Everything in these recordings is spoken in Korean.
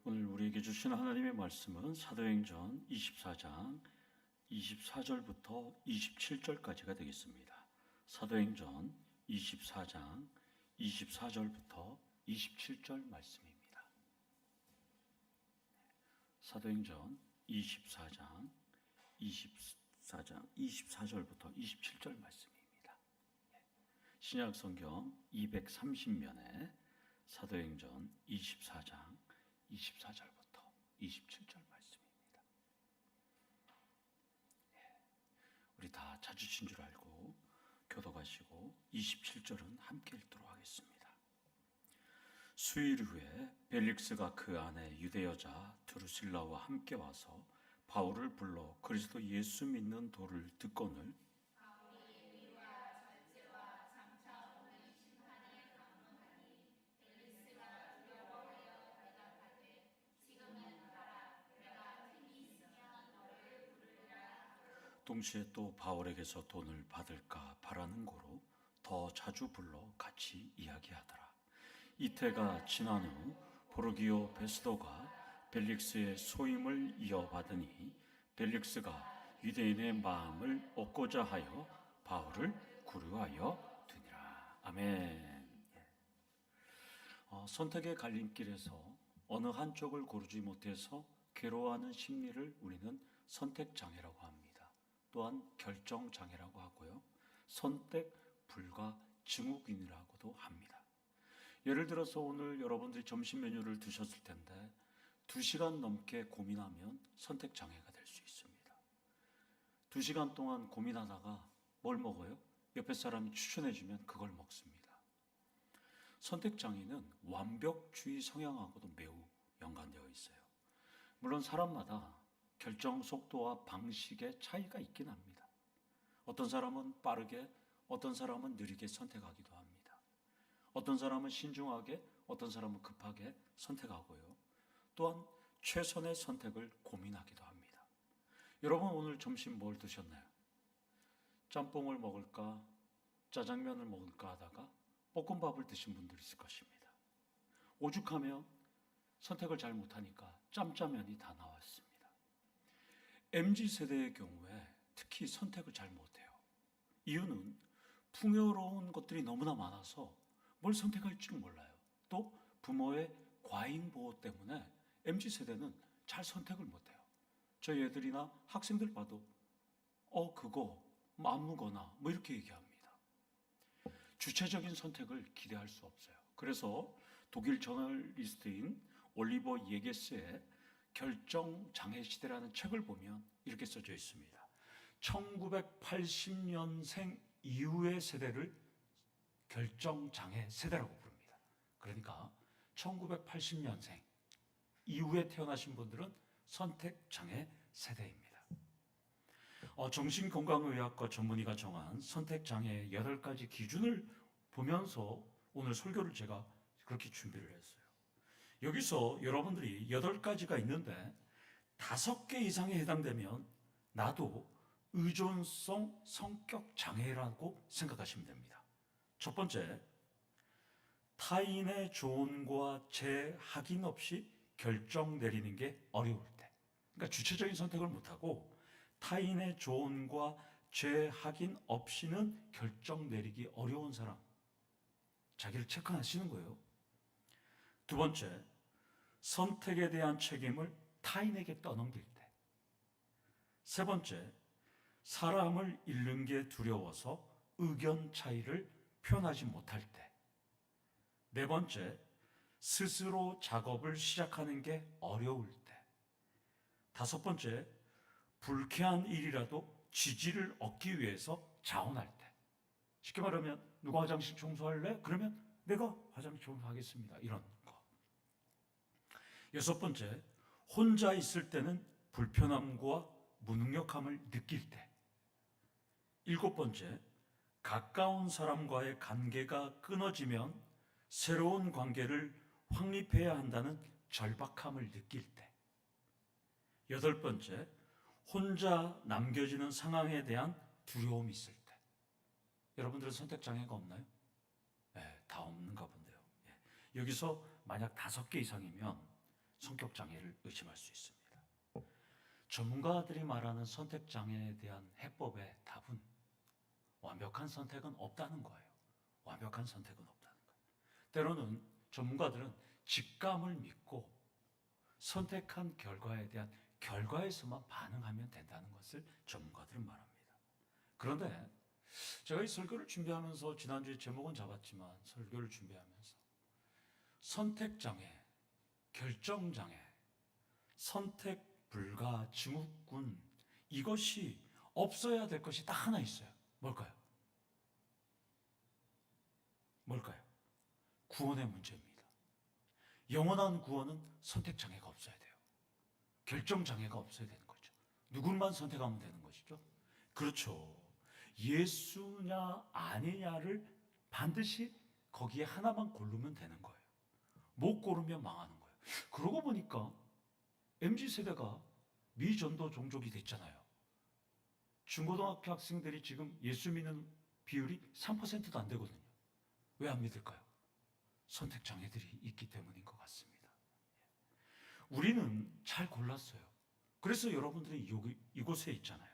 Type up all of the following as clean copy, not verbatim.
오늘 우리에게 주신 하나님의 말씀은 사도행전 24장 24절부터 27절까지가 되겠습니다. 사도행전 24장 24절부터 27절 말씀입니다. 사도행전 24장 24절부터 27절 말씀입니다. 신약 성경 230면에 사도행전 24장 24절부터 27절 말씀입니다. 우리 다 자주친 줄 알고 교독하시고 27절은 함께 읽도록 하겠습니다. 수일 후에 벨릭스가 그 안에 유대 여자 드루실라와 함께 와서 바울을 불러 그리스도 예수 믿는 도를 듣거늘 동시에 또 바울에게서 돈을 받을까 바라는 고로 더 자주 불러 같이 이야기하더라. 이태가 지난 후 보르기오 베스도가 벨릭스의 소임을 이어받으니 벨릭스가 유대인의 마음을 얻고자 하여 바울을 구류하여 두니라. 아멘. 선택의 갈림길에서 어느 한쪽을 고르지 못해서 괴로워하는 심리를 우리는 선택장애라고 합니다. 또한 결정장애라고 하고요. 선택 불가 증후군이라고도 합니다. 예를 들어서 오늘 여러분들이 점심 메뉴를 드셨을 텐데 2시간 넘게 고민하면 선택장애가 될 수 있습니다. 2시간 동안 고민하다가 뭘 먹어요? 옆에 사람이 추천해주면 그걸 먹습니다. 선택장애는 완벽주의 성향하고도 매우 연관되어 있어요. 물론 사람마다 결정 속도와 방식의 차이가 있긴 합니다. 어떤 사람은 빠르게, 어떤 사람은 느리게 선택하기도 합니다. 어떤 사람은 신중하게, 어떤 사람은 급하게 선택하고요. 또한 최선의 선택을 고민하기도 합니다. 여러분 오늘 점심 뭘 드셨나요? 짬뽕을 먹을까, 짜장면을 먹을까 하다가 볶음밥을 드신 분들이 있을 것입니다. 오죽하면 선택을 잘 못하니까 짬짜면이 다 나왔습니다. MZ세대의 경우에 특히 선택을 잘 못해요. 이유는 풍요로운 것들이 너무나 많아서 뭘 선택할 줄 몰라요. 또 부모의 과잉 보호 때문에 MZ세대는 잘 선택을 못해요. 저희 애들이나 학생들 봐도 그거 아무거나 뭐 이렇게 얘기합니다. 주체적인 선택을 기대할 수 없어요. 그래서 독일 저널리스트인 올리버 예게스의 결정장애 시대라는 책을 보면 이렇게 써져 있습니다. 1980년생 이후의 세대를 결정장애 세대라고 부릅니다. 그러니까 1980년생 이후에 태어나신 분들은 선택장애 세대입니다. 정신건강의학과 전문의가 정한 선택장애의 8가지 기준을 보면서 오늘 설교를 제가 그렇게 준비를 했어요. 여기서 여러분들이 8가지가 있는데 5개 이상에 해당되면 나도 의존성 성격 장애라고 생각하시면 됩니다. 첫 번째, 타인의 조언과 제 확인 없이 결정 내리는 게 어려울 때. 그러니까 주체적인 선택을 못하고 타인의 조언과 제 확인 없이는 결정 내리기 어려운 사람. 자기를 체크하시는 거예요. 두 번째, 선택에 대한 책임을 타인에게 떠넘길 때. 세 번째, 사람을 잃는 게 두려워서 의견 차이를 표현하지 못할 때. 네 번째, 스스로 작업을 시작하는 게 어려울 때. 다섯 번째, 불쾌한 일이라도 지지를 얻기 위해서 자원할 때. 쉽게 말하면 누가 화장실 청소할래? 그러면 내가 화장실 청소하겠습니다. 이런 거. 여섯 번째, 혼자 있을 때는 불편함과 무능력함을 느낄 때. 일곱 번째, 가까운 사람과의 관계가 끊어지면 새로운 관계를 확립해야 한다는 절박함을 느낄 때. 여덟 번째, 혼자 남겨지는 상황에 대한 두려움이 있을 때. 여러분들은 선택장애가 없나요? 네, 다 없는가 본데요. 여기서 만약 5개 이상이면 성격 장애를 의심할 수 있습니다. 전문가들이 말하는 선택 장애에 대한 해법의 답은 완벽한 선택은 없다는 거예요. 완벽한 선택은 없다는 거예요. 때로는 전문가들은 직감을 믿고 선택한 결과에 대한 결과에서만 반응하면 된다는 것을 전문가들은 말합니다. 그런데 제가 이 설교를 준비하면서 지난주에 제목은 잡았지만 설교를 준비하면서 선택장애, 결정장애, 선택불가 증후군 이것이 없어야 될 것이 딱 하나 있어요. 뭘까요? 구원의 문제입니다. 영원한 구원은 선택장애가 없어야 돼요. 결정장애가 없어야 되는 거죠. 누구만 선택하면 되는 것이죠. 그렇죠. 예수냐 아니냐를 반드시 거기에 하나만 고르면 되는 거예요. 못 고르면 망하는 거예요. 그러고 보니까 MZ세대가 미전도 종족이 됐잖아요. 중고등학교 학생들이 지금 예수 믿는 비율이 3%도 안 되거든요. 왜 안 믿을까요? 선택장애들이 있기 때문인 것 같습니다. 우리는 잘 골랐어요. 그래서 여러분들이 이곳에 있잖아요.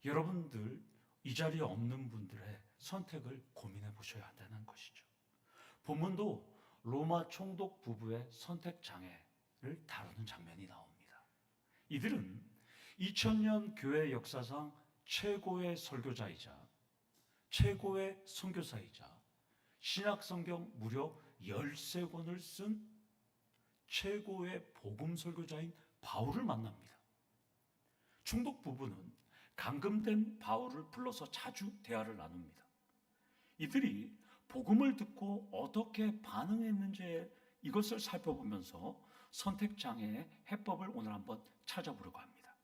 여러분들 이 자리에 없는 분들의 선택을 고민해 보셔야 한다는 것이죠. 본문도 로마 총독 부부의 선택장애를 다루는 장면이 나옵니다. 이들은 2000년 교회 역사상 최고의 설교자이자 최고의 선교사이자 신약성경 무려 13권을 쓴 최고의 복음 설교자인 바울을 만납니다. 총독 부부는 감금된 바울을 불러서 자주 대화를 나눕니다. 이들이 복음을 듣고 어떻게 반응했는지 이것을 살펴보면서 선택장애의 해법을 오늘 한번 찾아보려고 합니다.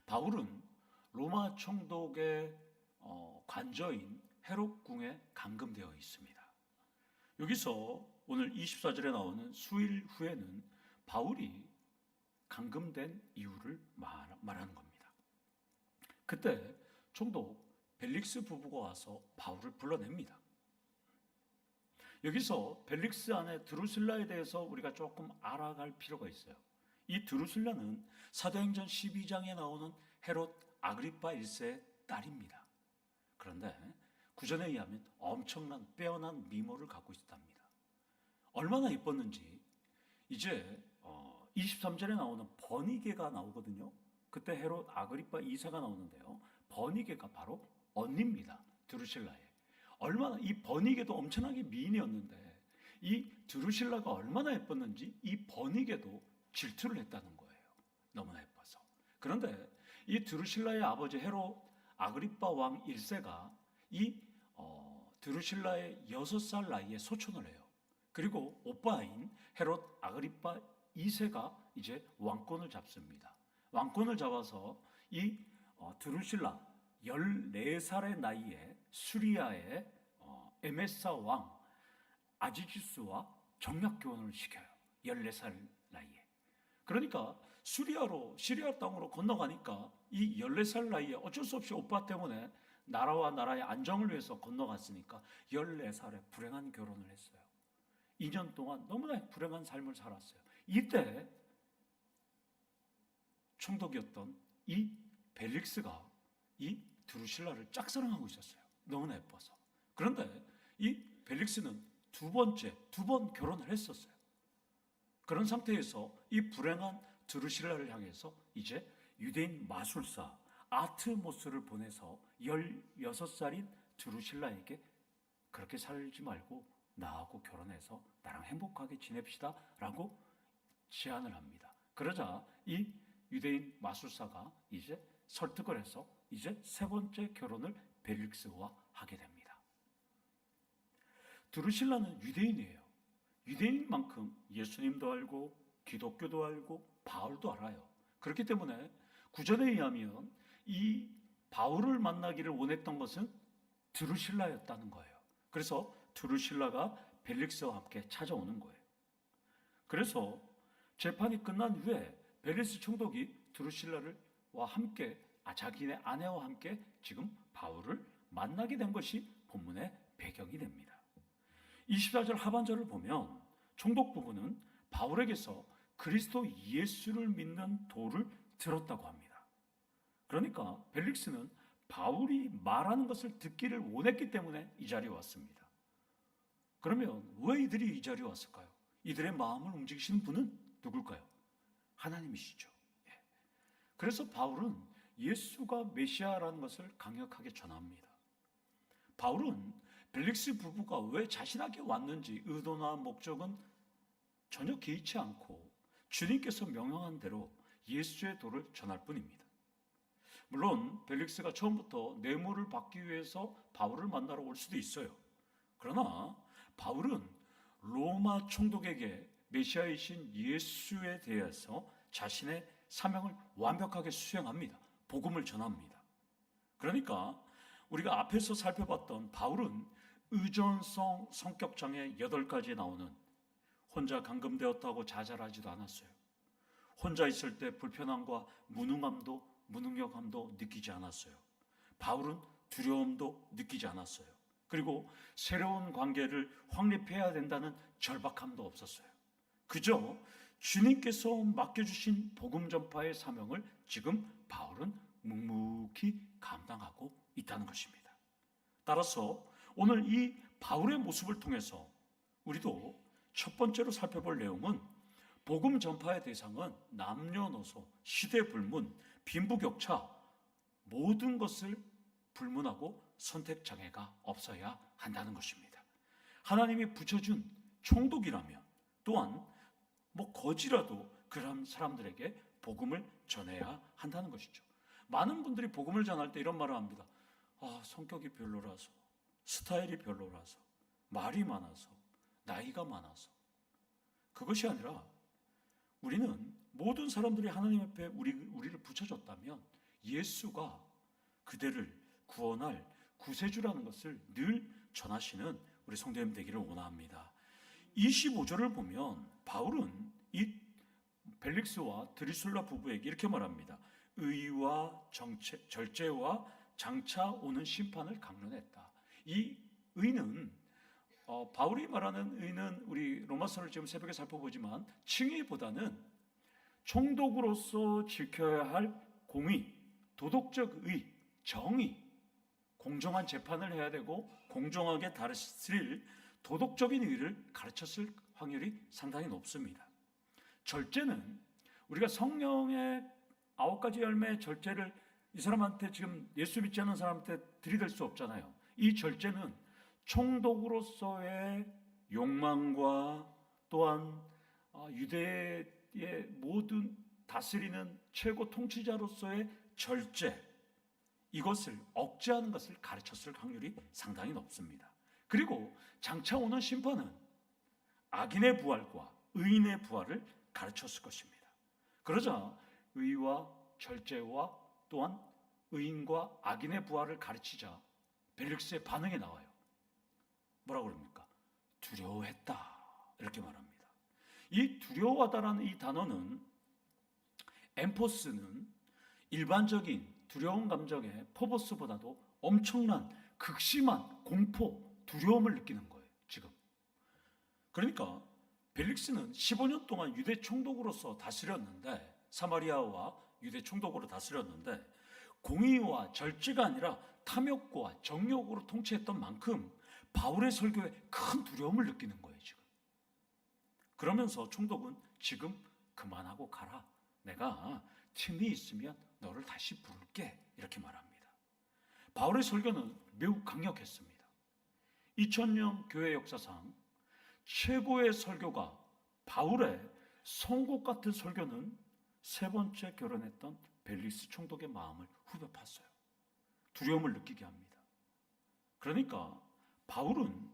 바울은 로마 총독의 관저인 헤롯궁에 감금되어 있습니다. 여기서 오늘 24절에 나오는 수일 후에는 바울이 감금된 이유를 말하는 겁니다. 그때 총독 벨릭스 부부가 와서 바울을 불러냅니다. 여기서 벨릭스 안에 드루실라에 대해서 우리가 조금 알아갈 필요가 있어요. 이 드루실라는 사도행전 12장에 나오는 헤롯 아그리파 1세의 딸입니다. 그런데 구전에 의하면 엄청난 빼어난 미모를 갖고 있답니다. 얼마나 예뻤는지 이제 23절에 나오는 버니게가 나오거든요. 그때 헤롯 아그리파 2세가 나오는데요. 버니게가 바로 언니입니다. 드루실라의. 얼마나 이 버니게도 엄청나게 미인이었는데 이 드루실라가 얼마나 예뻤는지 이 버니게도 질투를 했다는 거예요. 너무나 예뻐서. 그런데 이 드루실라의 아버지 헤롯 아그리파 왕 1세가 이 드루실라의 6살 나이에 소천을 해요. 그리고 오빠인 헤롯 아그리파 2세가 이제 왕권을 잡습니다. 왕권을 잡아서 이 드루실라 14살의 나이에 수리아의 에메사 왕 아지지스와 정략 교환을 시켜요. 14살 나이에. 그러니까 시리아 땅으로 건너가니까 이 14살 나이에 어쩔 수 없이 오빠 때문에 나라와 나라의 안정을 위해서 건너갔으니까 14살에 불행한 결혼을 했어요. 2년 동안 너무나 불행한 삶을 살았어요. 이때 총독이었던 이 벨릭스가 이 드루실라를 짝사랑하고 있었어요. 너무나 예뻐서. 그런데 이 벨릭스는 두 번 결혼을 했었어요. 그런 상태에서 이 불행한 드루실라를 향해서 이제 유대인 마술사 아트모스를 보내서 16살인 드루실라에게 그렇게 살지 말고 나하고 결혼해서 나랑 행복하게 지냅시다 라고 제안을 합니다. 그러자 이 유대인 마술사가 이제 설득을 해서 이제 세 번째 결혼을 벨릭스와 하게 됩니다. 드루실라는 유대인이에요. 유대인인 만큼 예수님도 알고 기독교도 알고 바울도 알아요. 그렇기 때문에 구전에 의하면 이 바울을 만나기를 원했던 것은 드루실라였다는 거예요. 그래서 드루실라가 벨릭스와 함께 찾아오는 거예요. 그래서 재판이 끝난 후에 벨릭스 총독이 드루실라와 함께 자기네 아내와 함께 지금 바울을 만나게 된 것이 본문의 배경이 됩니다. 24절 하반절을 보면 총독 부부는 바울에게서 그리스도 예수를 믿는 도를 들었다고 합니다. 그러니까 벨릭스는 바울이 말하는 것을 듣기를 원했기 때문에 이 자리에 왔습니다. 그러면 왜 이들이 이 자리에 왔을까요? 이들의 마음을 움직이시는 분은 누굴까요? 하나님이시죠. 그래서 바울은 예수가 메시아라는 것을 강력하게 전합니다. 바울은 벨릭스 부부가 왜 자신에게 왔는지 의도나 목적은 전혀 개의치 않고 주님께서 명령한 대로 예수의 도를 전할 뿐입니다. 물론 벨릭스가 처음부터 뇌물을 받기 위해서 바울을 만나러 올 수도 있어요. 그러나 바울은 로마 총독에게 메시아이신 예수에 대해서 자신의 사명을 완벽하게 수행합니다. 복음을 전합니다. 그러니까 우리가 앞에서 살펴봤던 바울은 의존성 성격장애 8가지에 나오는 혼자 감금되었다고 자잘하지도 않았어요. 혼자 있을 때 불편함과 무능력함도 느끼지 않았어요. 바울은 두려움도 느끼지 않았어요. 그리고 새로운 관계를 확립해야 된다는 절박함도 없었어요. 그저 주님께서 맡겨주신 복음 전파의 사명을 지금 바울은 묵묵히 감당하고 있다는 것입니다. 따라서 오늘 이 바울의 모습을 통해서 우리도 첫 번째로 살펴볼 내용은 복음 전파의 대상은 남녀노소, 시대불문, 빈부격차 모든 것을 불문하고 선택장애가 없어야 한다는 것입니다. 하나님이 붙여준 총독이라면 또한 거지라도 그런 사람들에게 복음을 전해야 한다는 것이죠. 많은 분들이 복음을 전할 때 이런 말을 합니다. 성격이 별로라서, 스타일이 별로라서, 말이 많아서, 나이가 많아서. 그것이 아니라 우리는 모든 사람들이 하나님 앞에 우리를 붙여줬다면 예수가 그들을 구원할 구세주라는 것을 늘 전하시는 우리 성도님 되기를 원합니다. 25절을 보면 바울은 이 벨릭스와 드리술라 부부에게 이렇게 말합니다. 의와 절제와 장차 오는 심판을 강론했다. 이 의는 바울이 말하는 의는 우리 로마서를 지금 새벽에 살펴보지만 칭의보다는 총독으로서 지켜야 할 공의, 도덕적 의, 정의, 공정한 재판을 해야 되고 공정하게 다스릴 도덕적인 의를 가르쳤을 확률이 상당히 높습니다. 절제는 우리가 성령의 9가지 열매의 절제를 이 사람한테 지금 예수 믿지 않는 사람한테 들이댈 수 없잖아요. 이 절제는 총독으로서의 욕망과 또한 유대의 모든 다스리는 최고 통치자로서의 절제, 이것을 억제하는 것을 가르쳤을 확률이 상당히 높습니다. 그리고 장차 오는 심판은 악인의 부활과 의인의 부활을 가르쳤을 것입니다. 그러자 의와 절제와 또한 의인과 악인의 부활을 가르치자 벨릭스의 반응이 나와요. 뭐라고 그럽니까? 두려워했다, 이렇게 말합니다. 이 두려워하다라는 이 단어는 엠포스는 일반적인 두려운 감정의 포보스보다도 엄청난 극심한 공포, 두려움을 느끼는 거예요. 지금 그러니까 벨릭스는 15년 동안 유대 총독으로서 다스렸는데, 사마리아와 유대 총독으로 다스렸는데 공의와 절제가 아니라 탐욕과 정욕으로 통치했던 만큼 바울의 설교에 큰 두려움을 느끼는 거예요. 지금 그러면서 총독은 지금 그만하고 가라, 내가 틈이 있으면 너를 다시 부를게, 이렇게 말합니다. 바울의 설교는 매우 강력했습니다. 2000년 교회 역사상 최고의 설교가 바울의 송곳 같은 설교는 세 번째 결혼했던 벨릭스 총독의 마음을 후벼 팠어요. 두려움을 느끼게 합니다. 그러니까 바울은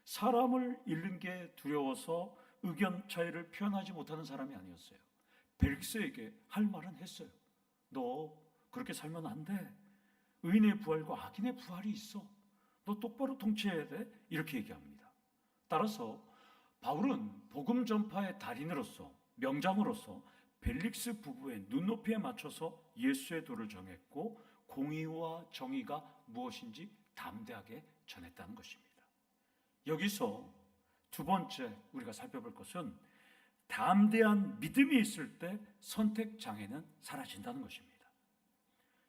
사람을 잃는 게 두려워서 의견 차이를 표현하지 못하는 사람이 아니었어요. 벨릭스에게 할 말은 했어요. 너 그렇게 살면 안 돼. 의인의 부활과 악인의 부활이 있어. 너 똑바로 통치해야 돼. 이렇게 얘기합니다. 따라서 바울은 복음 전파의 달인으로서, 명장으로서 벨릭스 부부의 눈높이에 맞춰서 예수의 도를 정했고 공의와 정의가 무엇인지 담대하게 전했다는 것입니다. 여기서 두 번째 우리가 살펴볼 것은 담대한 믿음이 있을 때 선택 장애는 사라진다는 것입니다.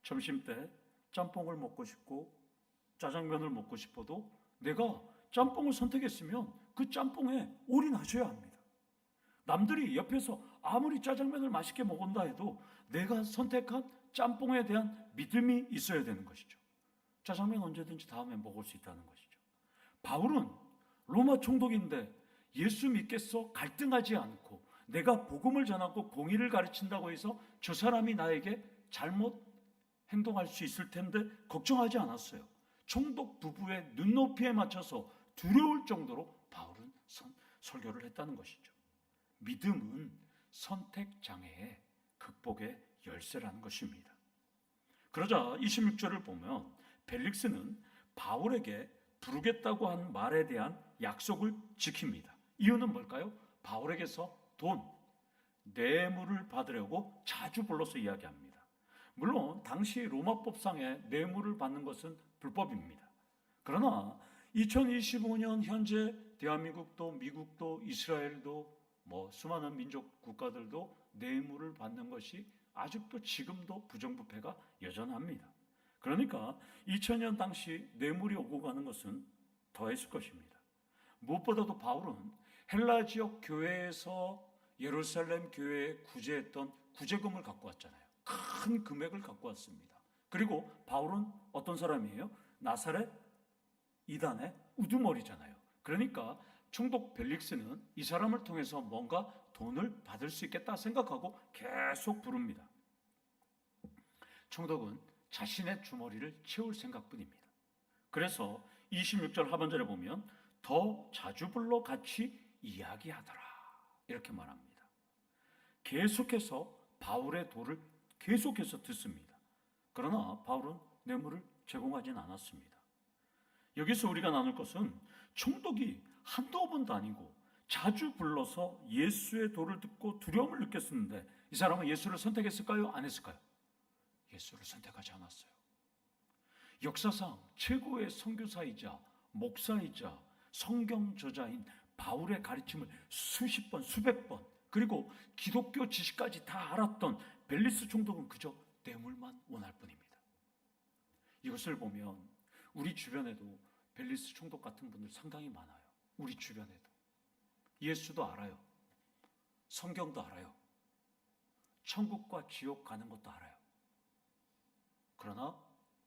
점심 때 짬뽕을 먹고 싶고 짜장면을 먹고 싶어도 내가 짬뽕을 선택했으면 그 짬뽕에 올인하셔야 합니다. 남들이 옆에서 아무리 짜장면을 맛있게 먹은다 해도 내가 선택한 짬뽕에 대한 믿음이 있어야 되는 것이죠. 짜장면 언제든지 다음에 먹을 수 있다는 것이죠. 바울은 로마 총독인데 예수 믿겠어 갈등하지 않고 내가 복음을 전하고 공의를 가르친다고 해서 저 사람이 나에게 잘못 행동할 수 있을 텐데 걱정하지 않았어요. 총독 부부의 눈높이에 맞춰서 두려울 정도로 바울은 설교를 했다는 것이죠. 믿음은 선택 장애의 극복의 열쇠라는 것입니다. 그러자 26절을 보면 벨릭스는 바울에게 부르겠다고 한 말에 대한 약속을 지킵니다. 이유는 뭘까요? 바울에게서 돈, 뇌물을 받으려고 자주 불러서 이야기합니다. 물론 당시 로마법상에 뇌물을 받는 것은 불법입니다. 그러나 2025년 현재 대한민국도 미국도 이스라엘도 수많은 민족 국가들도 뇌물을 받는 것이 아직도 지금도 부정부패가 여전합니다. 그러니까 2000년 당시 뇌물이 오고 가는 것은 더했을 것입니다. 무엇보다도 바울은 헬라 지역 교회에서 예루살렘 교회에 구제했던 구제금을 갖고 왔잖아요. 큰 금액을 갖고 왔습니다. 그리고 바울은 어떤 사람이에요? 나사렛 이단의 우두머리잖아요. 그러니까 총독 벨릭스는 이 사람을 통해서 뭔가 돈을 받을 수 있겠다 생각하고 계속 부릅니다. 총독은 자신의 주머니를 채울 생각뿐입니다. 그래서 26절 하반절에 보면 더 자주 불러 같이 이야기하더라 이렇게 말합니다. 계속해서 바울의 도를 계속해서 듣습니다. 그러나 바울은 뇌물을 제공하지는 않았습니다. 여기서 우리가 나눌 것은 총독이 한두 번도 아니고 자주 불러서 예수의 도를 듣고 두려움을 느꼈었는데 이 사람은 예수를 선택했을까요? 안 했을까요? 예수를 선택하지 않았어요. 역사상 최고의 선교사이자 목사이자 성경 저자인 바울의 가르침을 수십 번, 수백 번 그리고 기독교 지식까지 다 알았던 벨리스 총독은 그저 뇌물만 원할 뿐입니다. 이것을 보면 우리 주변에도 벨리스 총독 같은 분들 상당히 많아요. 우리 주변에도. 예수도 알아요. 성경도 알아요. 천국과 지옥 가는 것도 알아요. 그러나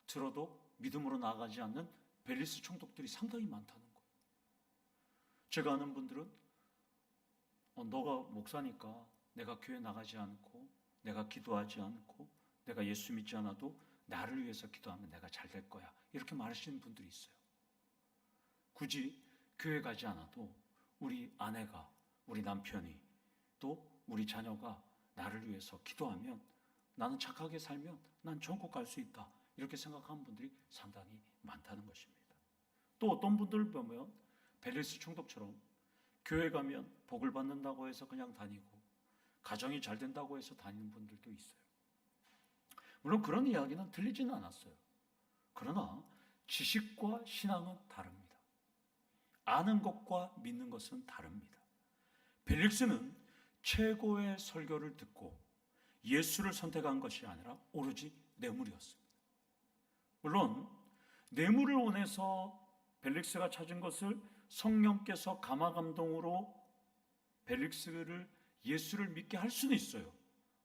들어도 믿음으로 나아가지 않는 벨리스 총독들이 상당히 많다는 거예요. 제가 아는 분들은 너가 목사니까 내가 교회 나가지 않고 내가 기도하지 않고 내가 예수 믿지 않아도 나를 위해서 기도하면 내가 잘 될 거야 이렇게 말하시는 분들이 있어요. 굳이 교회 가지 않아도 우리 아내가 우리 남편이 또 우리 자녀가 나를 위해서 기도하면 나는 착하게 살면 난 천국 갈 수 있다 이렇게 생각하는 분들이 상당히 많다는 것입니다. 또 어떤 분들을 보면 벨리스 총독처럼 교회 가면 복을 받는다고 해서 그냥 다니고 가정이 잘 된다고 해서 다니는 분들도 있어요. 물론 그런 이야기는 틀리지는 않았어요. 그러나 지식과 신앙은 다릅니다. 아는 것과 믿는 것은 다릅니다. 벨릭스는 최고의 설교를 듣고 예수를 선택한 것이 아니라 오로지 뇌물이었습니다. 물론 뇌물을 원해서 벨릭스가 찾은 것을 성령께서 감화감동으로 벨릭스를 예수를 믿게 할 수는 있어요.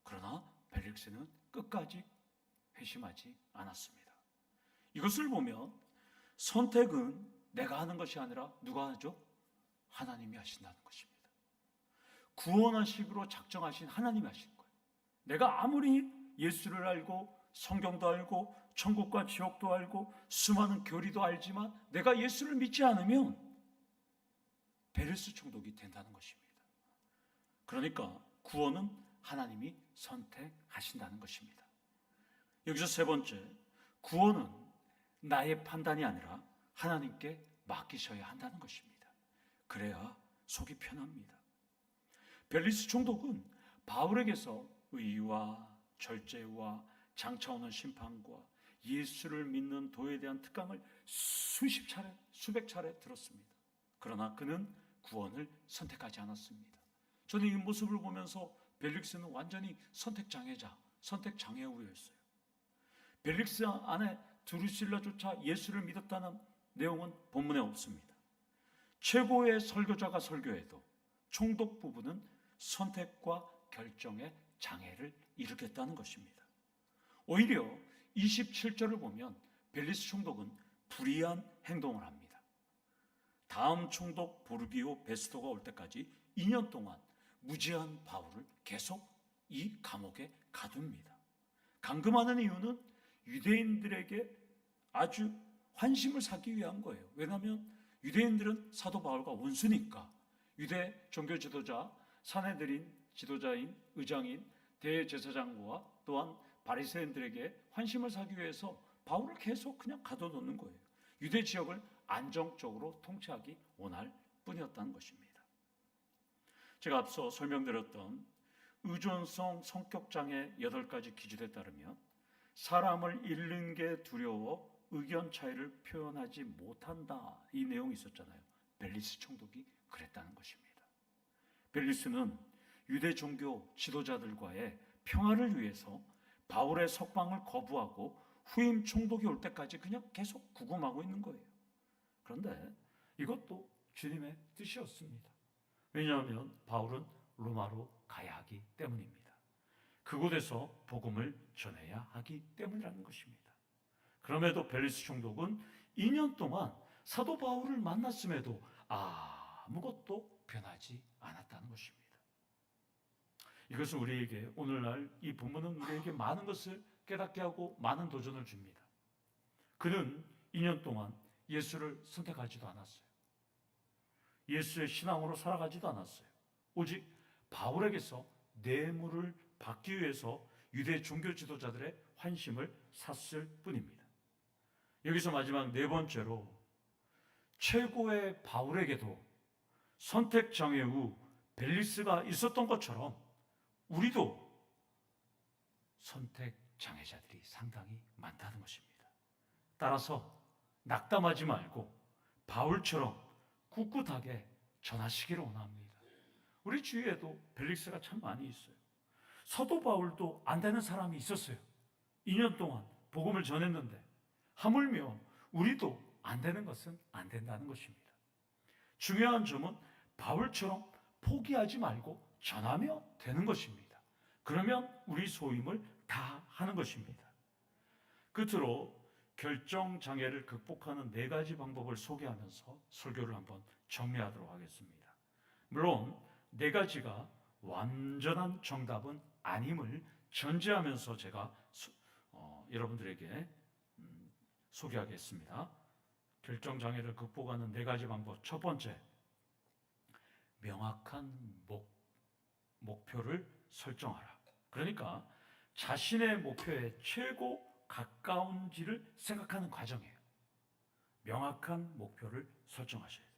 그러나 벨릭스는 끝까지 회심하지 않았습니다. 이것을 보면 선택은 내가 하는 것이 아니라 누가 하죠? 하나님이 하신다는 것입니다. 구원하시기로 작정하신 하나님이 하신 거예요. 내가 아무리 예수를 알고 성경도 알고 천국과 지옥도 알고 수많은 교리도 알지만 내가 예수를 믿지 않으면 벨리스 총독이 된다는 것입니다. 그러니까 구원은 하나님이 선택하신다는 것입니다. 여기서 세 번째, 구원은 나의 판단이 아니라 하나님께 맡기셔야 한다는 것입니다. 그래야 속이 편합니다. 벨리스 총독은 바울에게서 의와 절제와 장차오는 심판과 예수를 믿는 도에 대한 특강을 수십 차례, 수백 차례 들었습니다. 그러나 그는 구원을 선택하지 않았습니다. 저는 이 모습을 보면서 벨릭스는 완전히 선택장애자, 선택장애우였어요. 벨릭스 안에 드루실라조차 예수를 믿었다는 내용은 본문에 없습니다. 최고의 설교자가 설교해도 총독 부부는 선택과 결정의 장애를 일으켰다는 것입니다. 오히려 27절을 보면 벨리스 총독은 불의한 행동을 합니다. 다음 총독 보르기오 베스토가 올 때까지 2년 동안 무지한 바울을 계속 이 감옥에 가둡니다. 감금하는 이유는 유대인들에게 아주 환심을 사기 위한 거예요. 왜냐하면 유대인들은 사도 바울과 원수니까. 유대 종교 지도자, 사내들인 지도자인 의장인 대제사장과 또한 바리새인들에게 환심을 사기 위해서 바울을 계속 그냥 가둬놓는 거예요. 유대 지역을 안정적으로 통치하기 원할 뿐이었다는 것입니다. 제가 앞서 설명드렸던 의존성 성격장애 8가지 기준에 따르면 사람을 잃는 게 두려워 의견 차이를 표현하지 못한다, 이 내용이 있었잖아요. 벨리스 총독이 그랬다는 것입니다. 벨리스는 유대 종교 지도자들과의 평화를 위해서 바울의 석방을 거부하고 후임 총독이 올 때까지 그냥 계속 구금하고 있는 거예요. 그런데 이것도 주님의 뜻이었습니다. 왜냐하면 바울은 로마로 가야 하기 때문입니다. 그곳에서 복음을 전해야 하기 때문이라는 것입니다. 그럼에도 벨리스 총독은 2년 동안 사도 바울을 만났음에도 아무것도 변하지 않았다는 것입니다. 이것은 우리에게, 오늘날 이 본문은 우리에게 많은 것을 깨닫게 하고 많은 도전을 줍니다. 그는 2년 동안 예수를 선택하지도 않았어요. 예수의 신앙으로 살아가지도 않았어요. 오직 바울에게서 뇌물을 받기 위해서 유대 종교 지도자들의 환심을 샀을 뿐입니다. 여기서 마지막 4번째로, 최고의 바울에게도 선택장애 후 벨리스가 있었던 것처럼 우리도 선택장애자들이 상당히 많다는 것입니다. 따라서 낙담하지 말고 바울처럼 꿋꿋하게 전하시기를 원합니다. 우리 주위에도 벨릭스가 참 많이 있어요. 사도 바울도 안 되는 사람이 있었어요. 2년 동안 복음을 전했는데 하물며 우리도 안 되는 것은 안 된다는 것입니다. 중요한 점은 바울처럼 포기하지 말고 전하며 되는 것입니다. 그러면 우리 소임을 다 하는 것입니다. 끝으로 결정장애를 극복하는 4가지 방법을 소개하면서 설교를 한번 정리하도록 하겠습니다. 물론 4가지가 완전한 정답은 아님을 전제하면서 제가 여러분들에게 소개하겠습니다. 결정장애를 극복하는 4가지 방법. 첫 번째, 명확한 목표를 설정하라. 그러니까 자신의 목표에 최고 가까운지를 생각하는 과정이에요. 명확한 목표를 설정하셔야 돼요.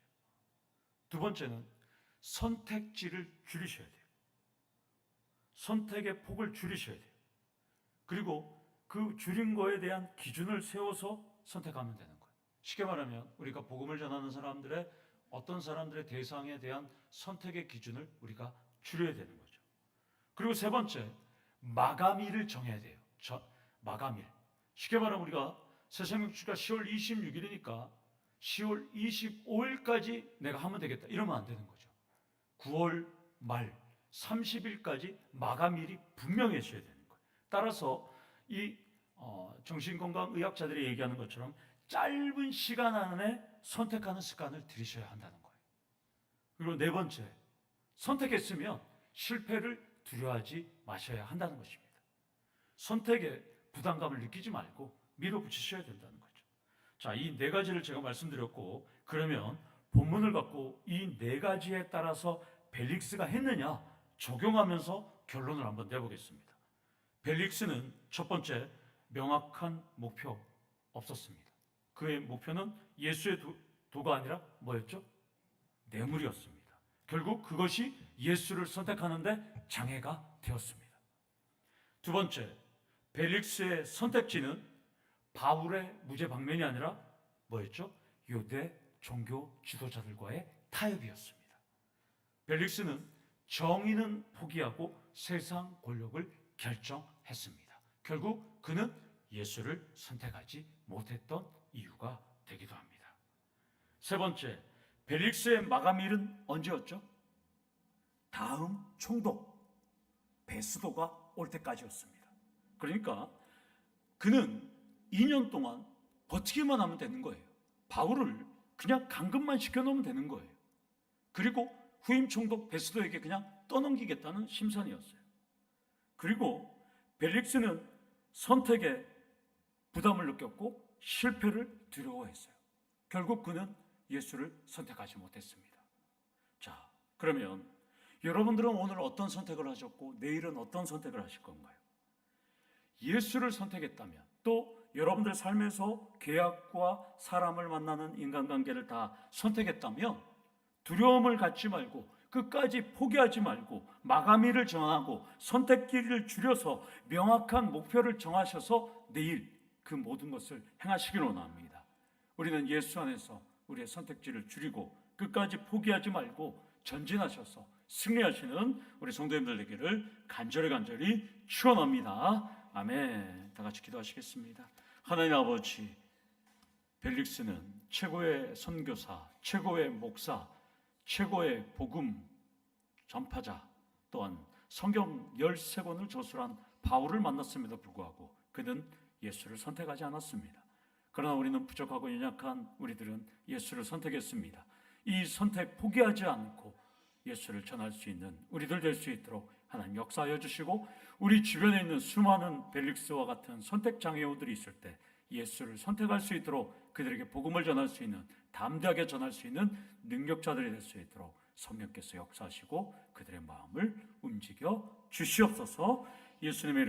두 번째는 선택지를 줄이셔야 돼요. 선택의 폭을 줄이셔야 돼요. 그리고 그 줄인 거에 대한 기준을 세워서 선택하면 되는 거예요. 쉽게 말하면 우리가 복음을 전하는 사람들의 어떤 사람들의 대상에 대한 선택의 기준을 우리가 줄여야 되는 거죠. 그리고 세 번째, 마감일을 정해야 돼요. 마감일. 쉽게 말하면 우리가 새생명주가 10월 26일이니까 10월 25일까지 내가 하면 되겠다, 이러면 안 되는 거죠. 9월 말 30일까지 마감일이 분명해져야 되는 거예요. 따라서 이 정신건강의학자들이 얘기하는 것처럼 짧은 시간 안에 선택하는 습관을 들이셔야 한다는 거예요. 그리고 네 번째, 선택했으면 실패를 두려워하지 마셔야 한다는 것입니다. 선택에 부담감을 느끼지 말고 밀어붙이셔야 된다는 거죠. 자, 이 4가지를 제가 말씀드렸고, 그러면 본문을 갖고 이 4가지에 따라서 벨릭스가 했느냐 적용하면서 결론을 한번 내보겠습니다. 벨릭스는 첫 번째, 명확한 목표 없었습니다. 그의 목표는 예수의 도가 아니라 뭐였죠? 뇌물이었습니다. 결국 그것이 예수를 선택하는데 장애가 되었습니다. 두 번째, 벨릭스의 선택지는 바울의 무죄 방면이 아니라 뭐였죠? 유대 종교 지도자들과의 타협이었습니다. 벨릭스는 정의는 포기하고 세상 권력을 결정했습니다. 결국 그는 예수를 선택하지 못했던 이유가 되기도 합니다. 세 번째, 벨릭스의 마감일은 언제였죠? 다음 총독 베스도가 올 때까지였습니다. 그러니까 그는 2년 동안 버티기만 하면 되는 거예요. 바울을 그냥 감금만 시켜놓으면 되는 거예요. 그리고 후임 총독 베스도에게 그냥 떠넘기겠다는 심산이었어요. 그리고 벨릭스는 선택에 부담을 느꼈고 실패를 두려워했어요. 결국 그는 예수를 선택하지 못했습니다. 자, 그러면 여러분들은 오늘 어떤 선택을 하셨고 내일은 어떤 선택을 하실 건가요? 예수를 선택했다면, 또 여러분들 삶에서 계약과 사람을 만나는 인간관계를 다 선택했다면 두려움을 갖지 말고 끝까지 포기하지 말고 마감일을 정하고 선택기를 줄여서 명확한 목표를 정하셔서 내일 그 모든 것을 행하시길 원합니다. 우리는 예수 안에서 우리의 선택지를 줄이고 끝까지 포기하지 말고 전진하셔서 승리하시는 우리 성도님들 되기를 간절히 축원합니다. 아멘. 다 같이 기도하시겠습니다. 하나님 아버지, 벨릭스는 최고의 선교사, 최고의 목사, 최고의 복음 전파자, 또한 성경 13권을 저술한 바울을 만났음에도 불구하고 그는 예수를 선택하지 않았습니다. 그러나 우리는 부족하고 연약한 우리들은 예수를 선택했습니다. 이 선택 포기하지 않고 예수를 전할 수 있는 우리들 될 수 있도록 하나님 역사하여 주시고, 우리 주변에 있는 수많은 벨릭스와 같은 선택 장애우들이 있을 때 예수를 선택할 수 있도록 그들에게 복음을 전할 수 있는, 담대하게 전할 수 있는 능력자들이 될 수 있도록 성령께서 역사하시고 그들의 마음을 움직여 주시옵소서. 예수님의 이름